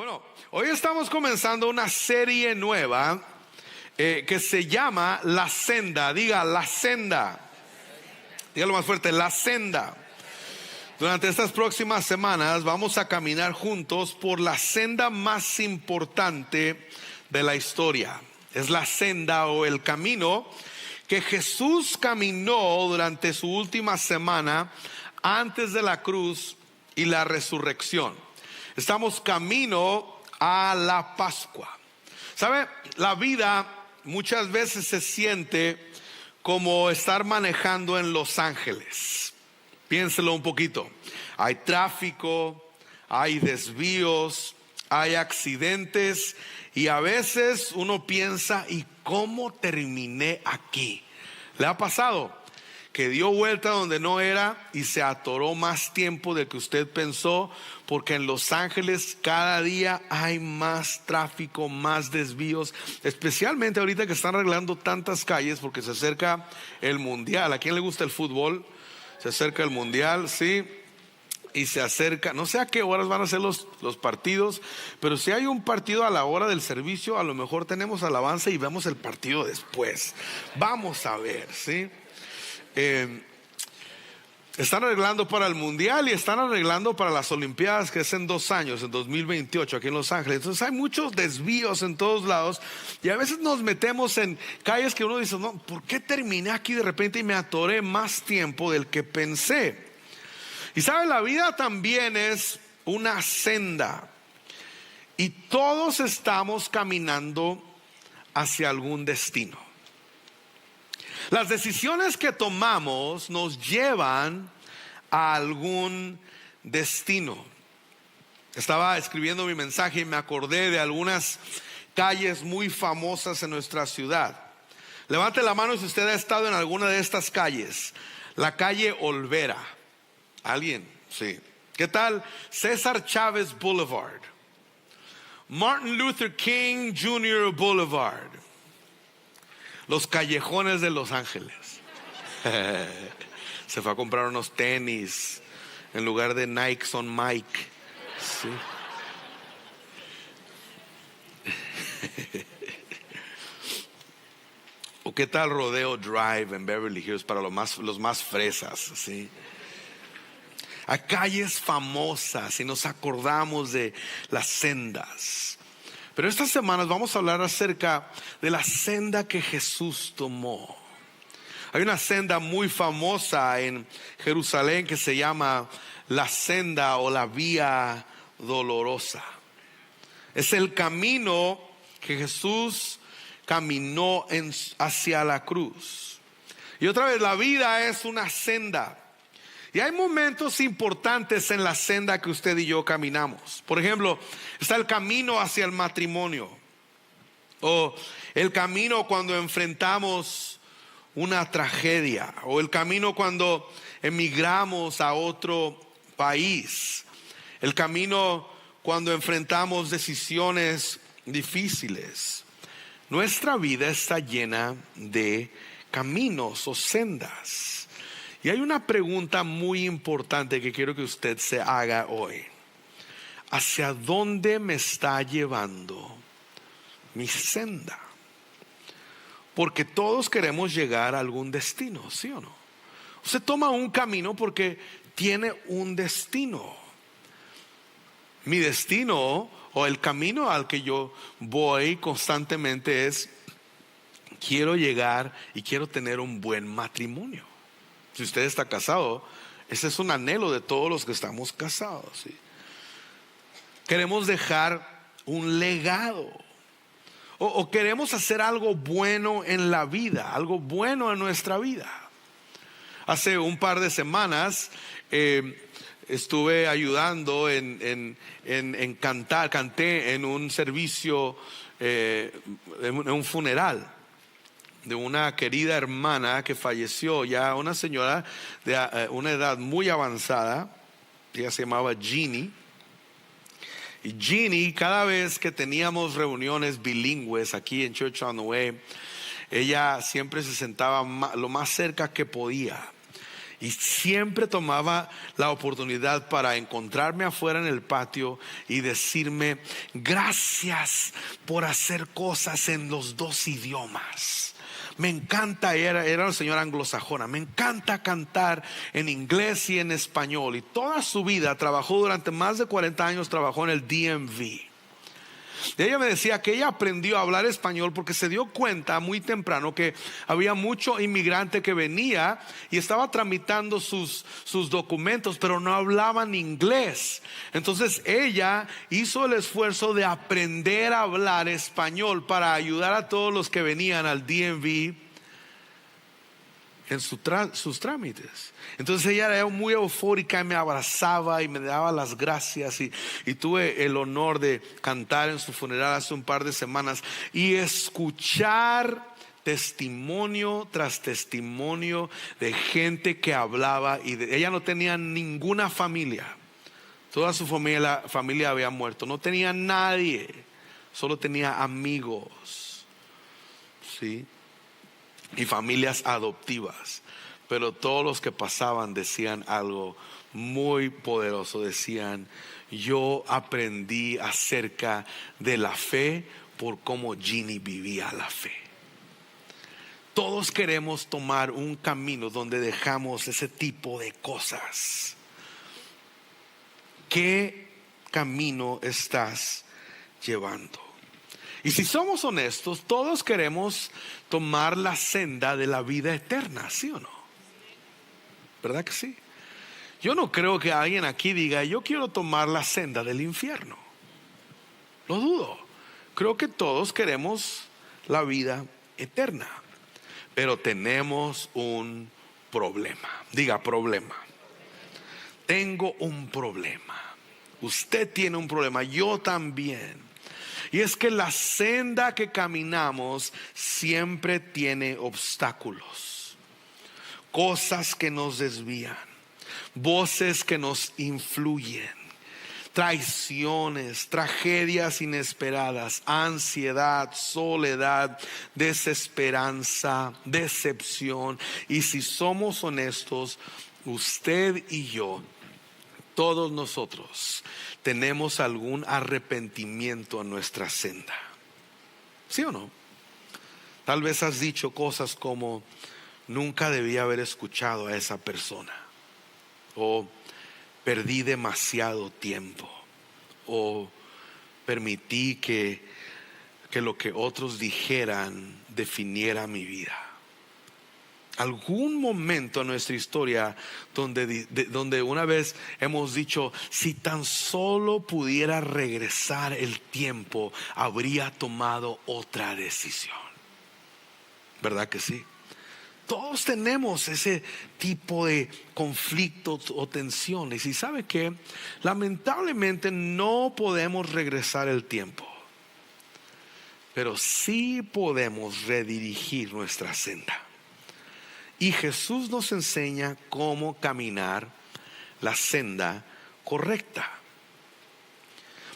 Bueno, hoy estamos comenzando una serie nueva que se llama La Senda. Diga, La Senda. Dígalo más fuerte, La Senda. Durante estas próximas semanas vamos a caminar juntos por la senda más importante de la historia. Es la senda o el camino que Jesús caminó durante su última semana antes de la cruz y la resurrección. Estamos camino a la Pascua. ¿Sabe? La vida muchas veces se siente como estar manejando en Los Ángeles. Piénselo un poquito. Hay tráfico, hay desvíos, hay accidentes y a veces uno piensa, ¿y cómo terminé aquí? ¿Le ha pasado que dio vuelta donde no era y se atoró más tiempo del que usted pensó? Porque en Los Ángeles cada día hay más tráfico, más desvíos, especialmente ahorita que están arreglando tantas calles porque se acerca el mundial. ¿A quién le gusta el fútbol? Se acerca el mundial, sí. Y se acerca, no sé a qué horas van a ser los partidos, pero si hay un partido a la hora del servicio, a lo mejor tenemos alabanza y vemos el partido después. Vamos a ver, ¿sí? Están arreglando para el mundial y están arreglando para las olimpiadas, que es en 2 años, en 2028 aquí en Los Ángeles. Entonces hay muchos desvíos en todos lados y a veces nos metemos en calles que uno dice, no, ¿por qué terminé aquí de repente y me atoré más tiempo del que pensé? Y sabe, la vida también es una senda y todos estamos caminando hacia algún destino. Las decisiones que tomamos nos llevan a algún destino. Estaba escribiendo mi mensaje y me acordé de algunas calles muy famosas en nuestra ciudad. Levante la mano si usted ha estado en alguna de estas calles. La calle Olvera. ¿Alguien? Sí. ¿Qué tal? César Chávez Boulevard, Martin Luther King Jr. Boulevard, los callejones de Los Ángeles. Se fue a comprar unos tenis en lugar de Nike son Mike. Sí. ¿O qué tal Rodeo Drive en Beverly Hills para los más fresas? Sí. Hay calles famosas y nos acordamos de las sendas. Pero estas semanas vamos a hablar acerca de la senda que Jesús tomó. Hay una senda muy famosa en Jerusalén que se llama la senda o la vía dolorosa. Es el camino que Jesús caminó hacia la cruz. Y otra vez, la vida es una senda. Y hay momentos importantes en la senda que usted y yo caminamos. Por ejemplo, está el camino hacia el matrimonio. O el camino cuando enfrentamos una tragedia. O el camino cuando emigramos a otro país. El camino cuando enfrentamos decisiones difíciles. Nuestra vida está llena de caminos o sendas. Y hay una pregunta muy importante que quiero que usted se haga hoy. ¿Hacia dónde me está llevando mi senda? Porque todos queremos llegar a algún destino, ¿sí o no? Usted toma un camino porque tiene un destino. Mi destino o el camino al que yo voy constantemente es: quiero llegar y quiero tener un buen matrimonio. Si usted está casado, ese es un anhelo de todos los que estamos casados, ¿sí? Queremos dejar un legado o queremos hacer algo bueno en la vida, algo bueno en nuestra vida. Hace un par de semanas estuve ayudando en cantar, canté en un servicio, en un funeral de una querida hermana que falleció, ya una señora de una edad muy avanzada. Ella se llamaba Jeannie. Y Jeannie, cada vez que teníamos reuniones bilingües aquí en Church on the Way, ella siempre se sentaba lo más cerca que podía. Y siempre tomaba la oportunidad para encontrarme afuera en el patio y decirme: gracias por hacer cosas en los dos idiomas. Me encanta, era una señora anglosajona, me encanta cantar en inglés y en español. Y toda su vida trabajó, durante más de 40 años trabajó en el DMV. Y ella me decía que ella aprendió a hablar español porque se dio cuenta muy temprano que había mucho inmigrante que venía y estaba tramitando sus documentos, pero no hablaban inglés. Entonces ella hizo el esfuerzo de aprender a hablar español para ayudar a todos los que venían al DMV en sus trámites. Entonces ella era muy eufórica y me abrazaba y me daba las gracias, y tuve el honor de cantar en su funeral hace un par de semanas y escuchar testimonio tras testimonio de gente que hablaba. Ella no tenía ninguna familia, toda su familia había muerto, no tenía nadie, solo tenía amigos, ¿sí? Y familias adoptivas. Pero todos los que pasaban decían algo muy poderoso. Decían: yo aprendí acerca de la fe por cómo Ginny vivía la fe. Todos queremos tomar un camino donde dejamos ese tipo de cosas. ¿Qué camino estás llevando? Y si somos honestos, todos queremos tomar la senda de la vida eterna, ¿sí o no? ¿Verdad que sí? Yo no creo que alguien aquí diga: yo quiero tomar la senda del infierno. Lo dudo. Creo que todos queremos la vida eterna. Pero tenemos un problema. Diga: problema. Tengo un problema. Usted tiene un problema, yo también. Y es que la senda que caminamos siempre tiene obstáculos, cosas que nos desvían, voces que nos influyen, traiciones, tragedias inesperadas, ansiedad, soledad, desesperanza, decepción. Y si somos honestos, usted y yo, todos nosotros tenemos algún arrepentimiento en nuestra senda, ¿sí o no? Tal vez has dicho cosas como: nunca debí haber escuchado a esa persona, o perdí demasiado tiempo, o permití que lo que otros dijeran definiera mi vida. Algún momento en nuestra historia donde una vez hemos dicho: si tan solo pudiera regresar el tiempo, habría tomado otra decisión. ¿Verdad que sí? Todos tenemos ese tipo de conflictos o tensiones. Y ¿sabe qué? Lamentablemente no podemos regresar el tiempo, pero sí podemos redirigir nuestra senda. Y Jesús nos enseña cómo caminar la senda correcta.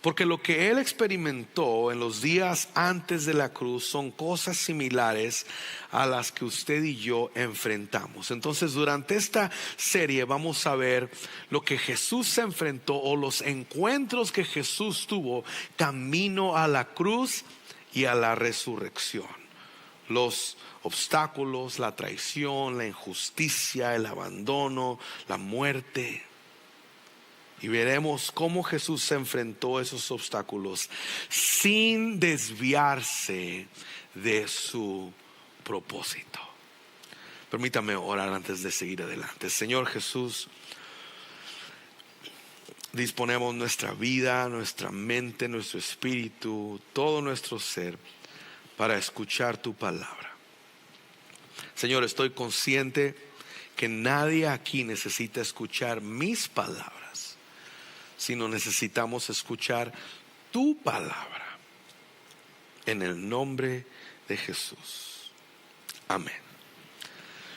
Porque lo que Él experimentó en los días antes de la cruz son cosas similares a las que usted y yo enfrentamos. Entonces, durante esta serie vamos a ver lo que Jesús se enfrentó, o los encuentros que Jesús tuvo camino a la cruz y a la resurrección. Los obstáculos, la traición, la injusticia, el abandono, la muerte. Y veremos cómo Jesús se enfrentó a esos obstáculos sin desviarse de su propósito. Permítame orar antes de seguir adelante. Señor Jesús, disponemos nuestra vida, nuestra mente, nuestro espíritu, todo nuestro ser para escuchar tu palabra. Señor, estoy consciente que nadie aquí necesita escuchar mis palabras, sino necesitamos escuchar tu palabra. En el nombre de Jesús. Amén.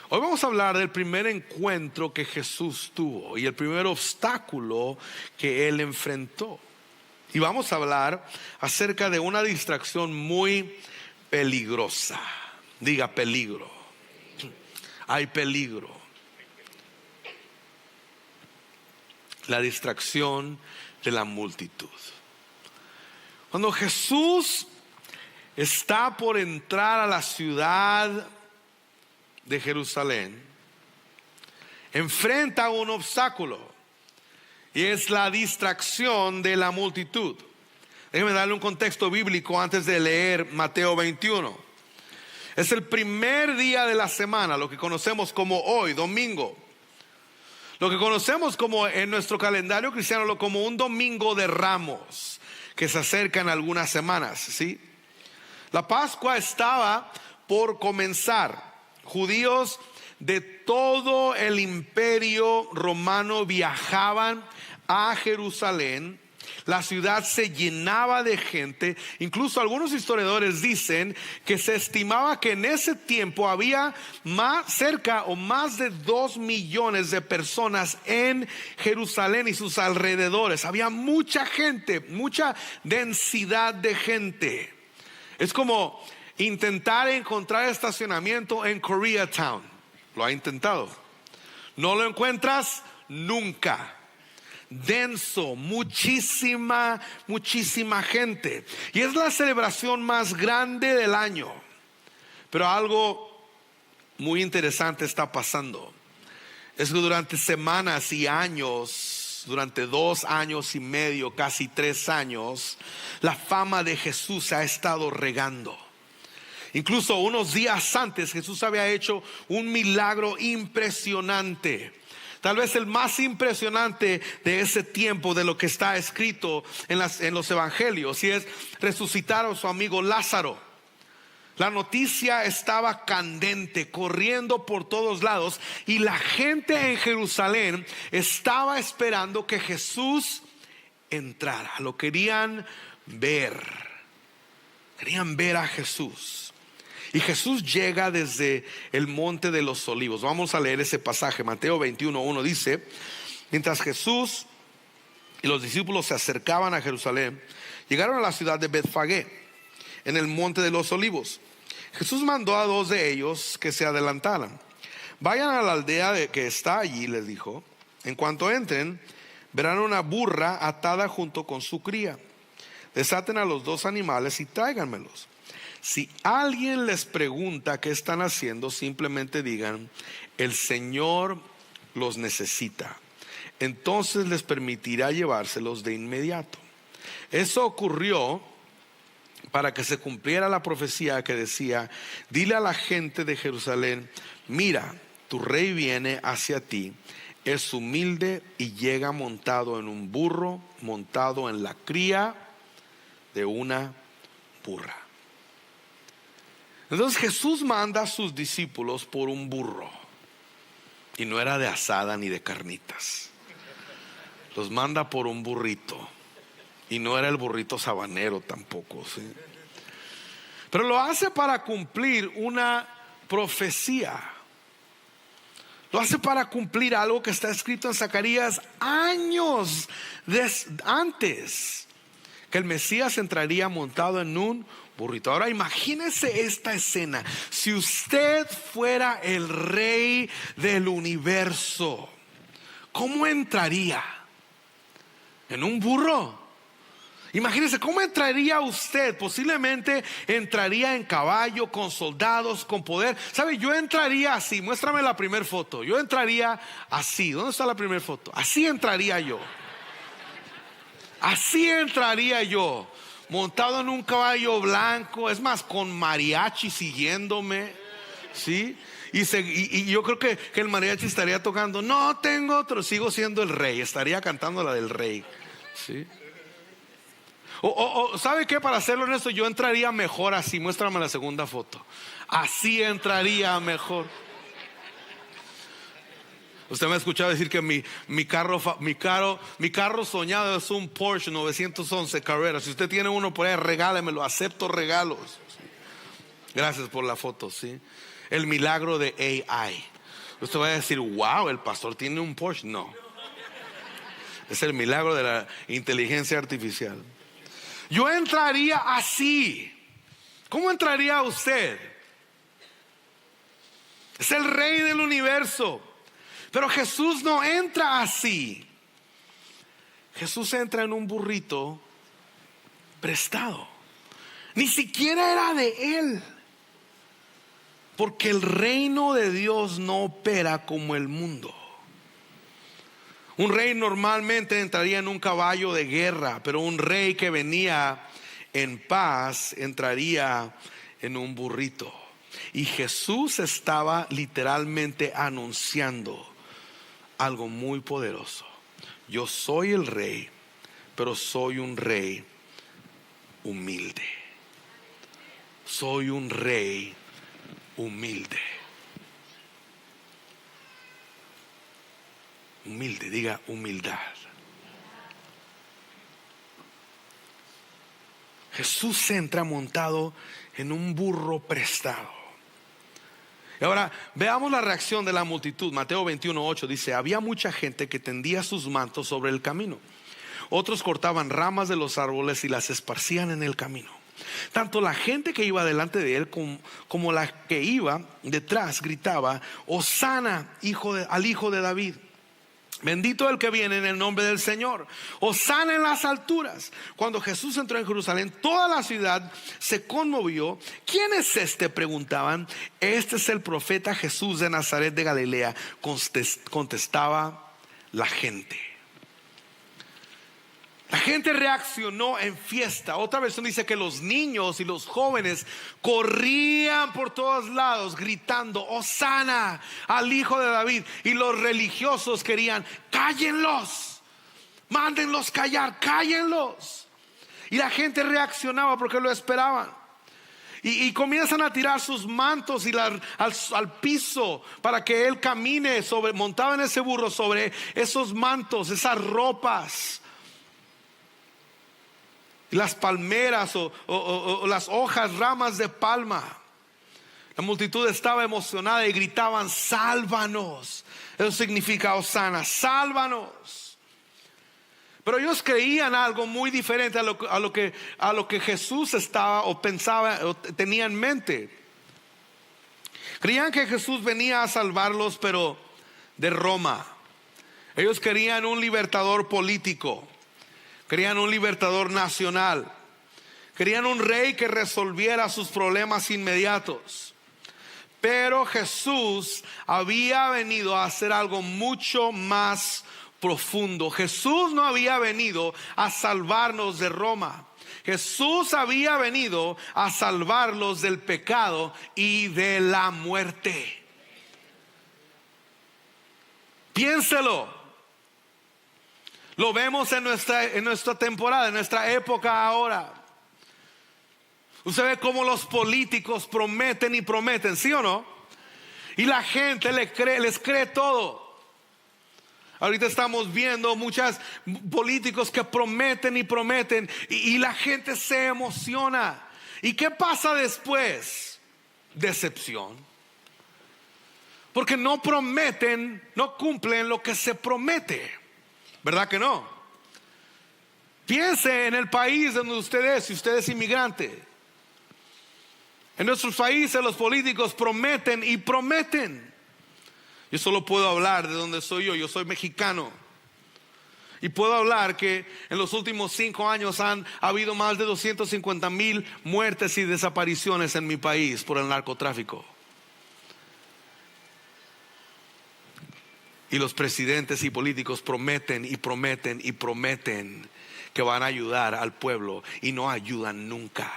Hoy vamos a hablar del primer encuentro que Jesús tuvo y el primer obstáculo que Él enfrentó. Y vamos a hablar acerca de una distracción muy peligrosa. Diga: peligro. Hay peligro. La distracción de la multitud. Cuando Jesús está por entrar a la ciudad de Jerusalén, enfrenta un obstáculo y es la distracción de la multitud. Déjeme darle un contexto bíblico antes de leer Mateo 21. Es el primer día de la semana, lo que conocemos como hoy, domingo. Lo que conocemos como en nuestro calendario cristiano como un domingo de Ramos, que se acerca en algunas semanas, ¿sí? La Pascua estaba por comenzar. Judíos de todo el imperio romano viajaban a Jerusalén. La ciudad se llenaba de gente. Incluso algunos historiadores dicen que se estimaba que en ese tiempo había cerca o más de 2 millones de personas en Jerusalén y sus alrededores. Había mucha gente, mucha densidad de gente. Es como intentar encontrar estacionamiento en Koreatown. ¿Lo ha intentado? No lo encuentras nunca. Denso, muchísima gente. Y es la celebración más grande del año. Pero algo muy interesante está pasando. Es que durante semanas y años, durante 2 años y medio, casi 3 años, la fama de Jesús se ha estado regando. Incluso unos días antes Jesús había hecho un milagro impresionante. Tal vez el más impresionante de ese tiempo, de lo que está escrito en los evangelios, y es resucitar a su amigo Lázaro. La noticia estaba candente, corriendo por todos lados, y la gente en Jerusalén estaba esperando que Jesús entrara. Lo querían ver. Querían ver a Jesús. Y Jesús llega desde el monte de los olivos. Vamos a leer ese pasaje. Mateo 21:1 dice: mientras Jesús y los discípulos se acercaban a Jerusalén, llegaron a la ciudad de Betfagé, en el monte de los olivos. Jesús mandó a 2 de ellos que se adelantaran. Vayan a la aldea que está allí, les dijo. En cuanto entren, verán una burra atada junto con su cría. Desaten a los 2 animales y tráiganmelos. Si alguien les pregunta qué están haciendo, simplemente digan: el Señor los necesita. Entonces les permitirá llevárselos de inmediato. Eso ocurrió para que se cumpliera la profecía que decía: dile a la gente de Jerusalén, mira, tu rey viene hacia ti, es humilde y llega montado en un burro, montado en la cría de una burra. Entonces Jesús manda a sus discípulos por un burro, y no era de asada ni de carnitas. Los manda por un burrito, y no era el burrito sabanero tampoco, ¿sí? Pero lo hace para cumplir una profecía. Lo hace para cumplir algo que está escrito en Zacarías años antes, que el Mesías entraría montado en un burrito. Ahora imagínese esta escena: si usted fuera el rey del universo, ¿cómo entraría? ¿En un burro? Imagínese cómo entraría usted. Posiblemente entraría en caballo, con soldados, con poder. ¿Sabe? Yo entraría así. Muéstrame la primera foto. Yo entraría así. ¿Dónde está la primera foto? Así entraría yo. Así entraría yo, montado en un caballo blanco, es más, con mariachi siguiéndome, ¿sí? Y yo creo que el mariachi estaría tocando: no tengo otro, sigo siendo el rey. Estaría cantando la del rey, ¿sí? O ¿sabe qué? Para serlo honesto, yo entraría mejor así. Muéstrame la segunda foto. Así entraría mejor. Usted me ha escuchado decir que mi carro soñado es un Porsche 911 Carrera. Si usted tiene uno por ahí, regálemelo, acepto regalos. Gracias por la foto, ¿sí? El milagro de AI. Usted va a decir: wow, el pastor tiene un Porsche. No, es el milagro de la inteligencia artificial. Yo entraría así. ¿Cómo entraría usted? Es el rey del universo. Pero Jesús no entra así. Jesús entra en un burrito prestado. Ni siquiera era de él. Porque el reino de Dios no opera como el mundo. Un rey normalmente entraría en un caballo de guerra, pero un rey que venía en paz entraría en un burrito. Y Jesús estaba literalmente anunciando algo muy poderoso. Yo soy el rey, pero soy un rey humilde. Soy un rey humilde. Humilde, diga humildad. Jesús entra montado en un burro prestado. Y ahora veamos la reacción de la multitud. Mateo 21:8 dice: había mucha gente que tendía sus mantos sobre el camino. Otros cortaban ramas de los árboles y las esparcían en el camino. Tanto la gente que iba delante de él como la que iba detrás gritaba: Hosana al hijo de David. Bendito el que viene en el nombre del Señor. Hosana en las alturas. Cuando Jesús entró en Jerusalén, toda la ciudad se conmovió. ¿Quién es este?, preguntaban. Este es el profeta Jesús de Nazaret de Galilea, contestaba la gente. La gente reaccionó en fiesta. Otra versión dice que los niños y los jóvenes corrían por todos lados gritando: Hosana al hijo de David. Y los religiosos querían: cállenlos, mándenlos callar, cállenlos. Y la gente reaccionaba porque lo esperaban. Y comienzan a tirar sus mantos al piso para que él camine montado en ese burro, sobre esos mantos, esas ropas. Las palmeras o las hojas, ramas de palma. La multitud estaba emocionada y gritaban: sálvanos. Eso significa Hosana, sálvanos. Pero ellos creían algo muy diferente a lo que Jesús estaba o pensaba o tenía en mente. Creían que Jesús venía a salvarlos, pero de Roma. Ellos querían un libertador político. Querían un libertador nacional. Querían un rey que resolviera sus problemas inmediatos. Pero Jesús había venido a hacer algo mucho más profundo. Jesús no había venido a salvarnos de Roma. Jesús había venido a salvarlos del pecado y de la muerte. Piénselo. Lo vemos en nuestra temporada, en nuestra época ahora. Usted ve cómo los políticos prometen y prometen, ¿sí o no? Y la gente les cree todo. Ahorita estamos viendo muchos políticos que prometen y prometen, y la gente se emociona. ¿Y qué pasa después? Decepción. Porque no prometen, no cumplen lo que se promete. ¿Verdad que no? Piense en el país donde usted es, si usted es inmigrante. En nuestros países los políticos prometen y prometen. Yo solo puedo hablar de donde soy yo soy mexicano. Y puedo hablar que en los últimos 5 años ha habido más de 250,000 muertes y desapariciones en mi país por el narcotráfico. Y los presidentes y políticos prometen y prometen y prometen que van a ayudar al pueblo y no ayudan nunca.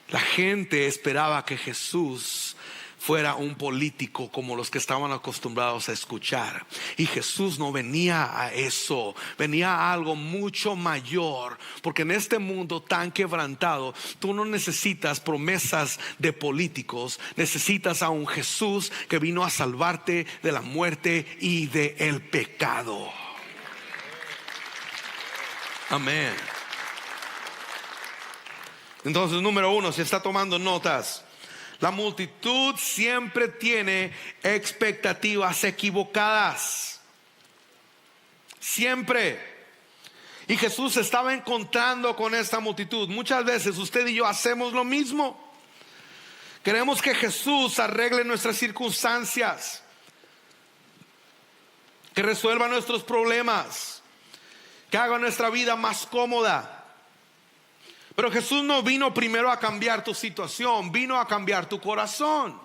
La gente esperaba que Jesús fuera un político como los que estaban acostumbrados a escuchar. Y Jesús no venía a eso, venía a algo mucho mayor. Porque en este mundo tan quebrantado, tú no necesitas promesas de políticos, necesitas a un Jesús que vino a salvarte de la muerte y del pecado. Amén. Entonces, número 1, si está tomando notas, la multitud siempre tiene expectativas equivocadas. Siempre. Y Jesús se estaba encontrando con esta multitud. Muchas veces usted y yo hacemos lo mismo. Queremos que Jesús arregle nuestras circunstancias, que resuelva nuestros problemas. que haga nuestra vida más cómoda. Pero Jesús no vino primero a cambiar tu situación, vino a cambiar tu corazón.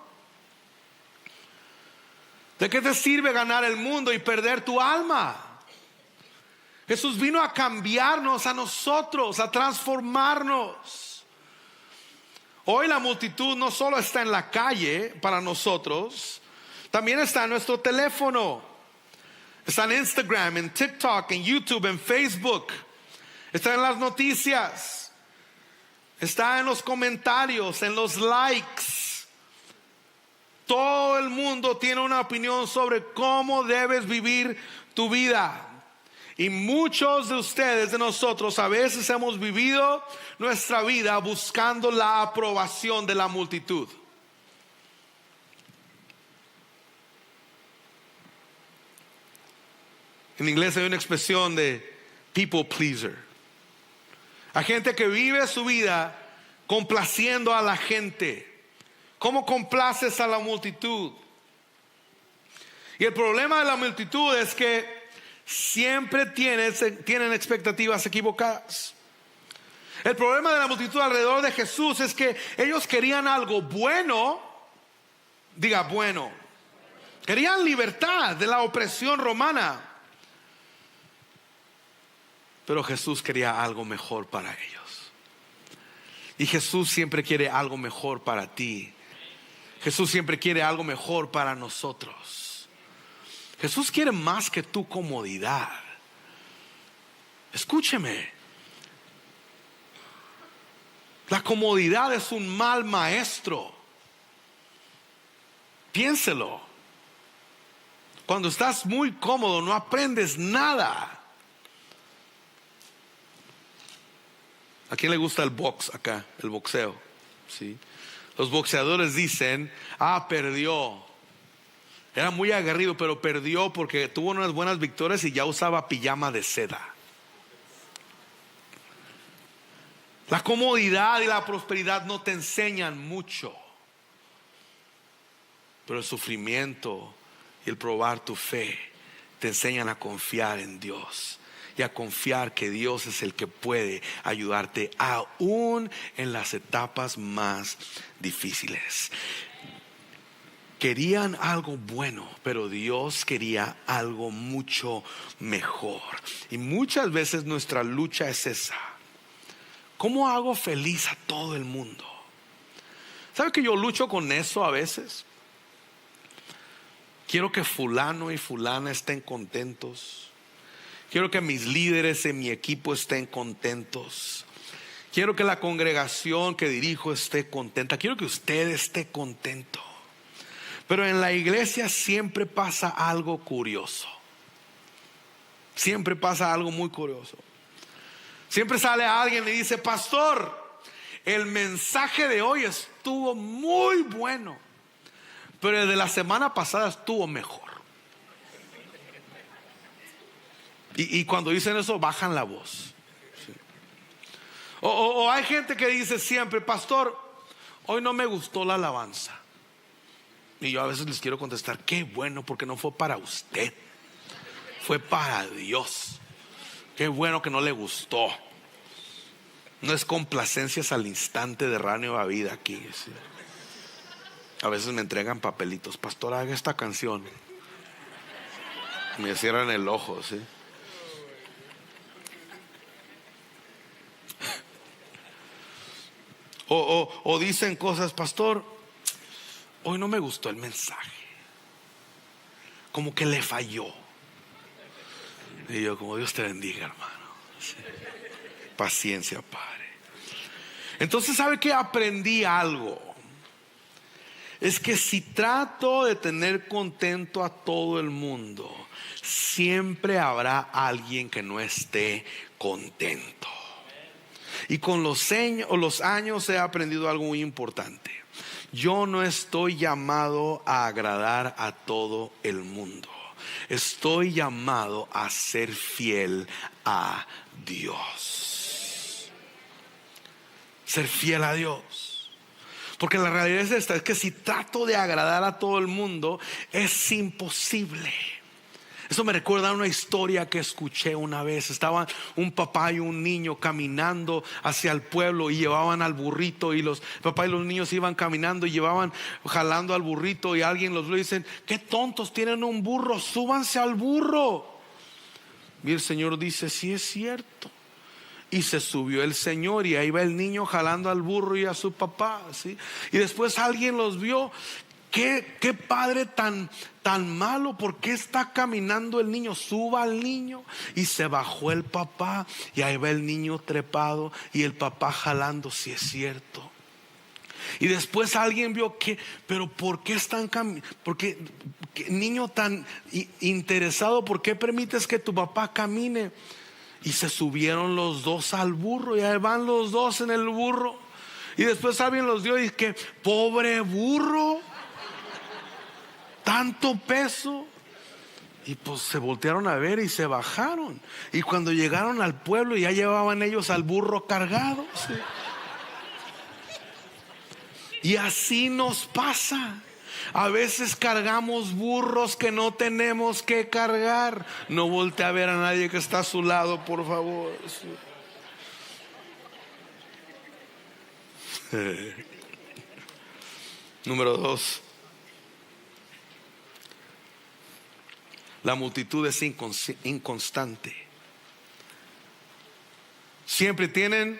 ¿De qué te sirve ganar el mundo y perder tu alma? Jesús vino a cambiarnos a nosotros, a transformarnos. Hoy la multitud no solo está en la calle para nosotros, también está en nuestro teléfono. Está en Instagram, en TikTok, en YouTube, en Facebook. Está en las noticias. Está en los comentarios, en los likes. Todo el mundo tiene una opinión sobre cómo debes vivir tu vida. Y muchos de ustedes, de nosotros, a veces hemos vivido nuestra vida buscando la aprobación de la multitud. En inglés hay una expresión de people pleaser. Hay gente que vive su vida complaciendo a la gente. ¿Cómo complaces a la multitud? Y el problema de la multitud es que siempre tienen expectativas equivocadas. El problema de la multitud alrededor de Jesús es que ellos querían algo bueno. Diga bueno. Querían libertad de la opresión romana. Pero Jesús quería algo mejor para ellos. Y Jesús siempre quiere algo mejor para ti. Jesús siempre quiere algo mejor para nosotros. Jesús quiere más que tu comodidad. Escúcheme. La comodidad es un mal maestro. Piénselo. Cuando estás muy cómodo no aprendes nada. ¿A quién le gusta el box acá? El boxeo. ¿Sí? Los boxeadores dicen, perdió. Era muy aguerrido, pero perdió porque tuvo unas buenas victorias y ya usaba pijama de seda. La comodidad y la prosperidad no te enseñan mucho. Pero el sufrimiento y el probar tu fe te enseñan a confiar en Dios. Y a confiar que Dios es el que puede ayudarte aún en las etapas más difíciles. Querían algo bueno, pero Dios quería algo mucho mejor. Y muchas veces nuestra lucha es esa. ¿Cómo hago feliz a todo el mundo? ¿Sabe que yo lucho con eso a veces? Quiero que fulano y fulana estén contentos. Quiero que mis líderes en mi equipo estén contentos. Quiero que la congregación que dirijo esté contenta. Quiero que usted esté contento. Pero en la iglesia siempre pasa algo curioso. Siempre pasa algo muy curioso. Siempre sale alguien y dice: pastor, el mensaje de hoy estuvo muy bueno, pero el de la semana pasada estuvo mejor. Y cuando dicen eso bajan la voz. Sí. O hay gente que dice siempre: pastor, hoy no me gustó la alabanza. Y yo a veces les quiero contestar: qué bueno, porque no fue para usted, fue para Dios. Qué bueno que no le gustó. No es complacencias al instante de Radio Vida aquí. ¿Sí? A veces me entregan papelitos: pastor, haga esta canción. Me cierran el ojo, ¿sí? O dicen cosas: pastor, hoy no me gustó el mensaje, como que le falló. Y yo: como Dios te bendiga, hermano. Sí. Paciencia, Padre. Entonces, ¿sabe qué? Aprendí algo. Es que si trato de tener contento a todo el mundo, siempre habrá alguien que no esté contento. Y con los años he aprendido algo muy importante. Yo no estoy llamado a agradar a todo el mundo. Estoy llamado a ser fiel a Dios. Ser fiel a Dios. Porque la realidad es esta: es que si trato de agradar a todo el mundo, es imposible. Eso me recuerda a una historia que escuché una vez. Estaban un papá y un niño caminando hacia el pueblo y llevaban al burrito, y el papá y los niños iban caminando y llevaban jalando al burrito, y alguien los ve y dicen: qué tontos, tienen un burro, súbanse al burro. Y el Señor dice: sí, es cierto. Y se subió el Señor, y ahí va el niño jalando al burro y a su papá, ¿sí? Y después alguien los vio. ¿Qué padre tan malo? ¿Por qué está caminando el niño? Suba al niño. Y se bajó el papá, y ahí va el niño trepado y el papá jalando. Si es cierto. Y después alguien vio pero ¿por qué están caminando? ¿Qué niño tan interesado? ¿Por qué permites que tu papá camine? Y se subieron los dos al burro, y ahí van los dos en el burro. Y después alguien los dio y que pobre burro, tanto peso. Y pues se voltearon a ver y se bajaron. Y cuando llegaron al pueblo, ya llevaban ellos al burro cargado, ¿sí? Y así nos pasa. A veces cargamos burros que no tenemos que cargar. No voltee a ver a nadie que está a su lado, por favor. Número 2. La multitud es inconstante. Siempre tienen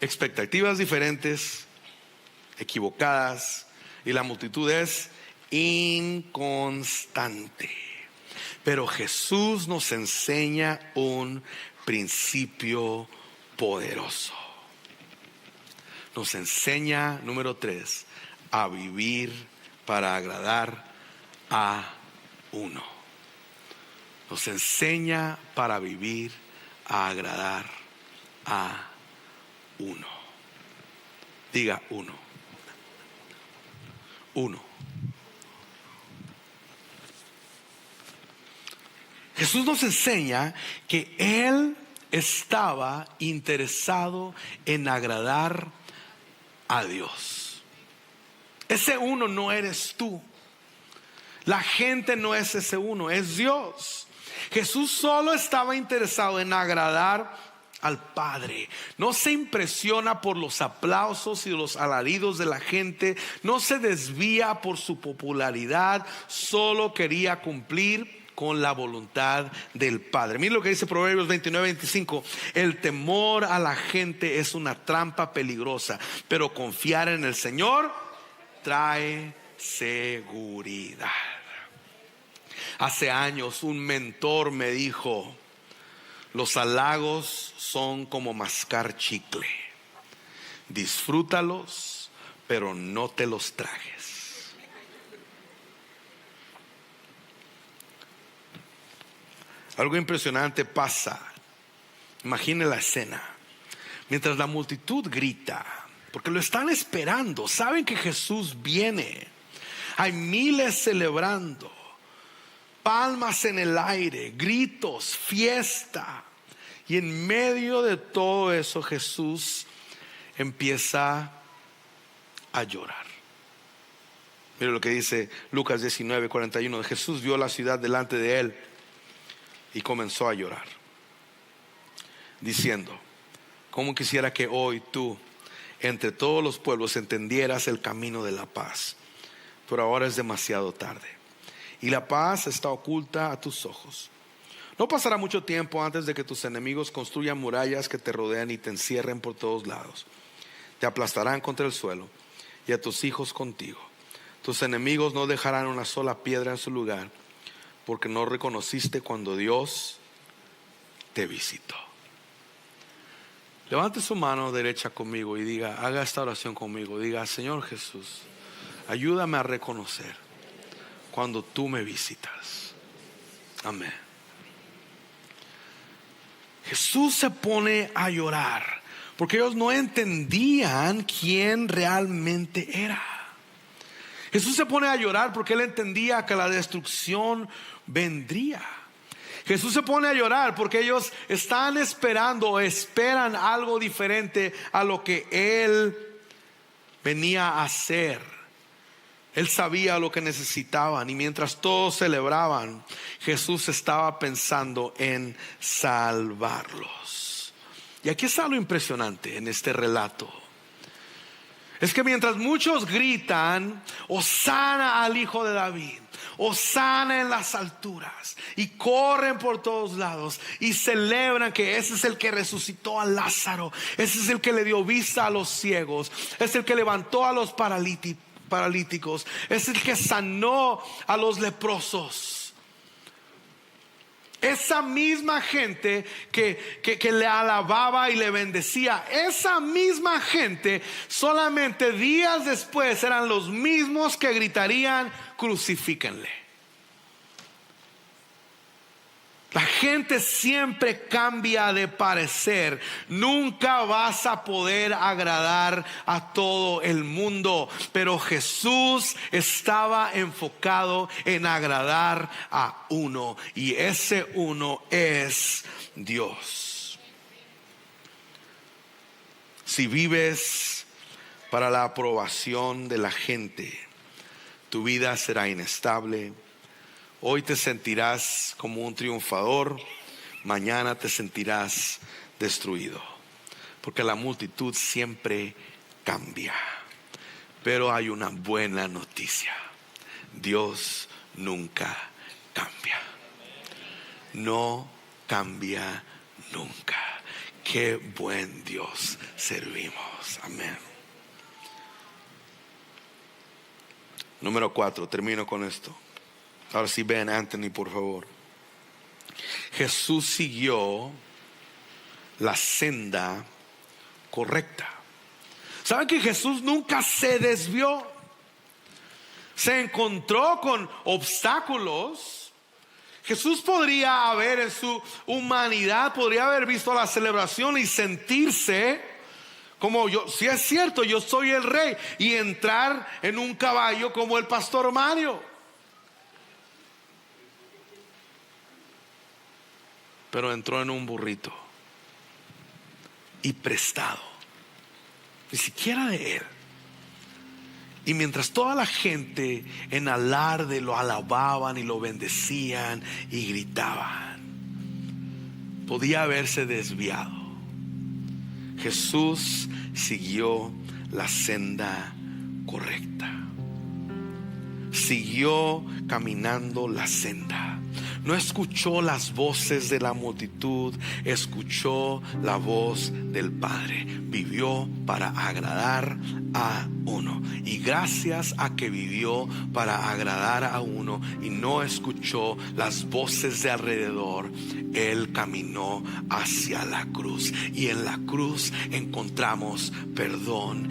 expectativas diferentes, equivocadas, y la multitud es inconstante. Pero Jesús nos enseña un principio poderoso. Nos enseña, número 3, a vivir para agradar a uno. Nos enseña para vivir a agradar a uno. Diga uno. Uno. Jesús nos enseña que Él estaba interesado en agradar a Dios. Ese uno no eres tú. La gente no es ese uno, es Dios. Jesús solo estaba interesado en agradar al Padre. No se impresiona por los aplausos y los alaridos de la gente. No se desvía por su popularidad. Solo quería cumplir con la voluntad del Padre. Mira lo que dice Proverbios 29:25. El temor a la gente es una trampa peligrosa, pero confiar en el Señor trae seguridad. Hace años un mentor me dijo: los halagos son como mascar chicle. Disfrútalos, pero no te los tragues. Algo impresionante pasa. Imagine la escena. Mientras la multitud grita, porque lo están esperando, saben que Jesús viene. Hay miles celebrando, palmas en el aire, gritos, fiesta. Y en medio de todo eso, Jesús empieza a llorar. Mira lo que dice Lucas 19:41. Jesús vio la ciudad delante de él y comenzó a llorar, diciendo: cómo quisiera que hoy tú, entre todos los pueblos, entendieras el camino de la paz. Pero ahora es demasiado tarde, y la paz está oculta a tus ojos. No pasará mucho tiempo antes de que tus enemigos construyan murallas que te rodean y te encierren por todos lados. Te aplastarán contra el suelo, y a tus hijos contigo. Tus enemigos no dejarán una sola piedra en su lugar, porque no reconociste cuando Dios te visitó. Levante su mano derecha conmigo y diga, haga esta oración conmigo. Diga: Señor Jesús, ayúdame a reconocer cuando tú me visitas. Amén. Jesús se pone a llorar porque ellos no entendían quién realmente era. Jesús se pone a llorar porque él entendía que la destrucción vendría. Jesús se pone a llorar porque ellos están esperando o esperan algo diferente a lo que él venía a hacer. Él sabía lo que necesitaban, y mientras todos celebraban, Jesús estaba pensando en salvarlos. Y aquí está lo impresionante en este relato. Es que mientras muchos gritan, Hosana al Hijo de David, Hosana en las alturas, y corren por todos lados y celebran que ese es el que resucitó a Lázaro, ese es el que le dio vista a los ciegos, es el que levantó a los paralíticos, es el que sanó a los leprosos. Esa misma gente que le alababa y le bendecía, esa misma gente solamente días después eran los mismos que gritarían: crucifíquenle. La gente siempre cambia de parecer. Nunca vas a poder agradar a todo el mundo. Pero Jesús estaba enfocado en agradar a uno, y ese uno es Dios. Si vives para la aprobación de la gente, tu vida será inestable. Hoy te sentirás como un triunfador, mañana te sentirás destruido, porque la multitud siempre cambia. Pero hay una buena noticia: Dios nunca cambia. No cambia nunca. Qué buen Dios servimos. Amén. Número 4, termino con esto. Ahora sí, ven, Anthony, por favor. Jesús siguió la senda correcta. ¿Saben que Jesús nunca se desvió? Se encontró con obstáculos. Jesús podría haber, en su humanidad, podría haber visto la celebración y sentirse como: yo, si es cierto, yo soy el rey, y entrar en un caballo como el pastor Mario. Pero entró en un burrito, y prestado, ni siquiera de él. Y mientras toda la gente en alarde lo alababan y lo bendecían y gritaban, podía haberse desviado. Jesús siguió la senda correcta. Siguió caminando la senda. No escuchó las voces de la multitud, escuchó la voz del Padre. Vivió para agradar a uno. Y gracias a que vivió para agradar a uno y no escuchó las voces de alrededor, Él caminó hacia la cruz. Y en la cruz encontramos perdón.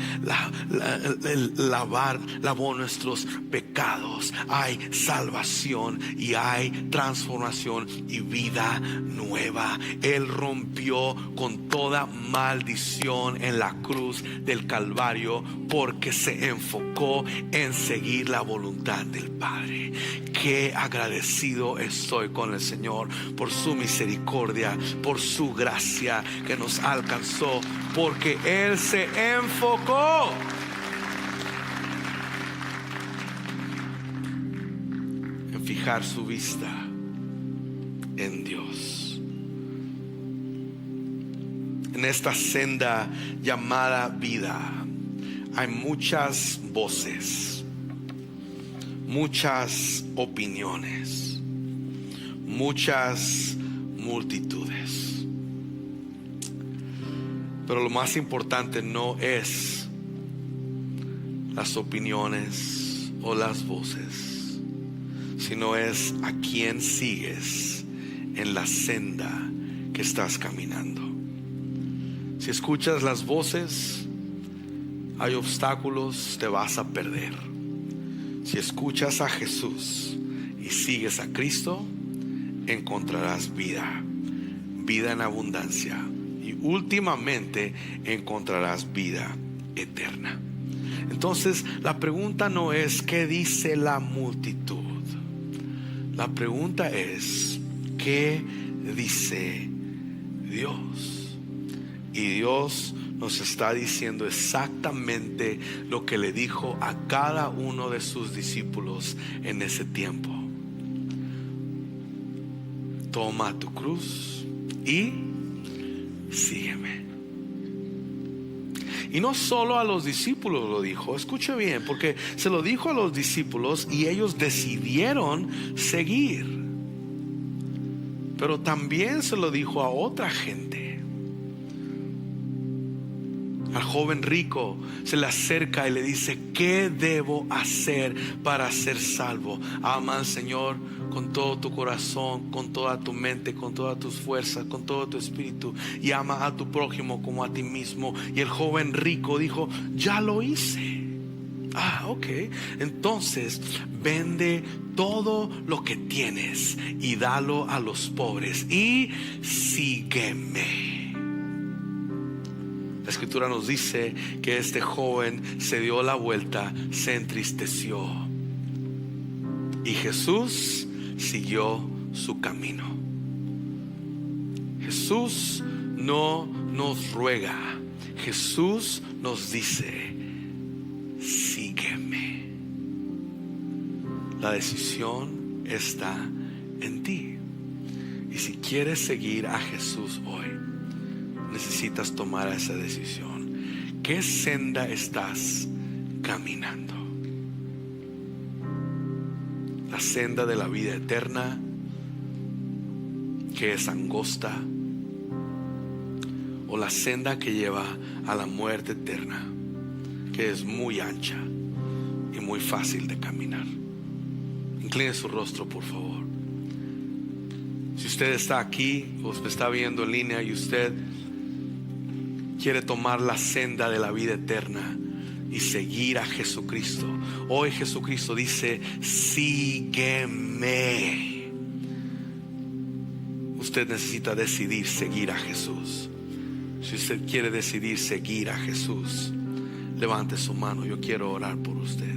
Lavó nuestros pecados. Hay salvación y hay transformación y vida nueva. Él rompió con toda maldición en la cruz del Calvario, porque se enfocó en seguir la voluntad del Padre. Qué agradecido estoy con el Señor por su misericordia, por su gracia que nos alcanzó, porque Él se enfocó en fijar su vista en Dios. En esta senda llamada vida hay muchas voces, muchas opiniones, muchas multitudes. Pero lo más importante no es las opiniones o las voces, sino es a quién sigues en la senda que estás caminando. Si escuchas las voces, hay obstáculos, te vas a perder. Si escuchas a Jesús y sigues a Cristo, encontrarás vida, vida en abundancia, y últimamente encontrarás vida eterna. Entonces la pregunta no es ¿qué dice la multitud? La pregunta es ¿qué dice Dios? Y Dios nos está diciendo exactamente lo que le dijo a cada uno de sus discípulos en ese tiempo: toma tu cruz y sígueme. Y no solo a los discípulos lo dijo, escuche bien, porque se lo dijo a los discípulos y ellos decidieron seguir. Pero también se lo dijo a otra gente. Al joven rico se le acerca y le dice: ¿qué debo hacer para ser salvo? Ama al Señor con todo tu corazón, con toda tu mente, con todas tus fuerzas, con todo tu espíritu, y ama a tu prójimo como a ti mismo. Y el joven rico dijo: ya lo hice. Ok, entonces vende todo lo que tienes y dalo a los pobres y sígueme. La escritura nos dice que este joven se dio la vuelta, se entristeció, y Jesús siguió su camino. Jesús no nos ruega, Jesús nos dice: sígueme. La decisión está en ti. Y si quieres seguir a Jesús hoy, necesitas tomar esa decisión. ¿Qué senda estás caminando? La senda de la vida eterna, que es angosta, o la senda que lleva a la muerte eterna, que es muy ancha y muy fácil de caminar. Incline su rostro, por favor. Si usted está aquí o me está viendo en línea y usted quiere tomar la senda de la vida eterna y seguir a Jesucristo, hoy Jesucristo dice: sígueme. Usted necesita decidir seguir a Jesús. Si usted quiere decidir seguir a Jesús, levante su mano. Yo quiero orar por usted.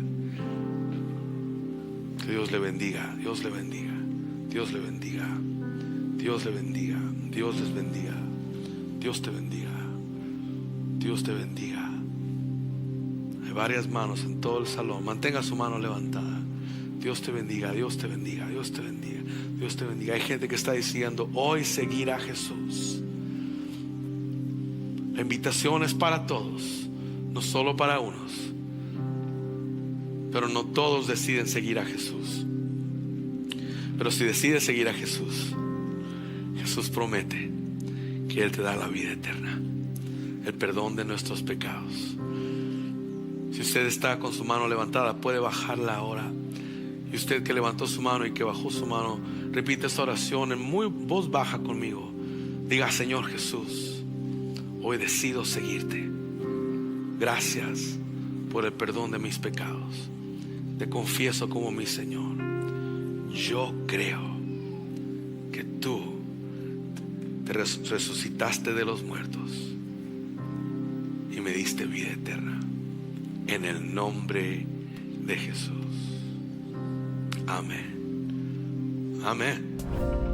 Que Dios le bendiga. Dios le bendiga. Dios le bendiga. Dios le bendiga. Dios les bendiga. Dios te bendiga. Dios te bendiga. Hay varias manos en todo el salón. Mantenga su mano levantada. Dios te bendiga. Dios te bendiga. Dios te bendiga. Dios te bendiga. Hay gente que está diciendo hoy seguir a Jesús. La invitación es para todos, no solo para unos. Pero no todos deciden seguir a Jesús. Pero si decides seguir a Jesús, Jesús promete que Él te da la vida eterna, el perdón de nuestros pecados. Si usted está con su mano levantada, puede bajarla ahora. Y usted que levantó su mano y que bajó su mano, repite esta oración en muy voz baja conmigo. Diga: Señor Jesús, hoy decido seguirte. Gracias por el perdón de mis pecados. Te confieso como mi Señor. Yo creo que tú te resucitaste de los muertos y me diste vida eterna. En el nombre de Jesús. Amén. Amén.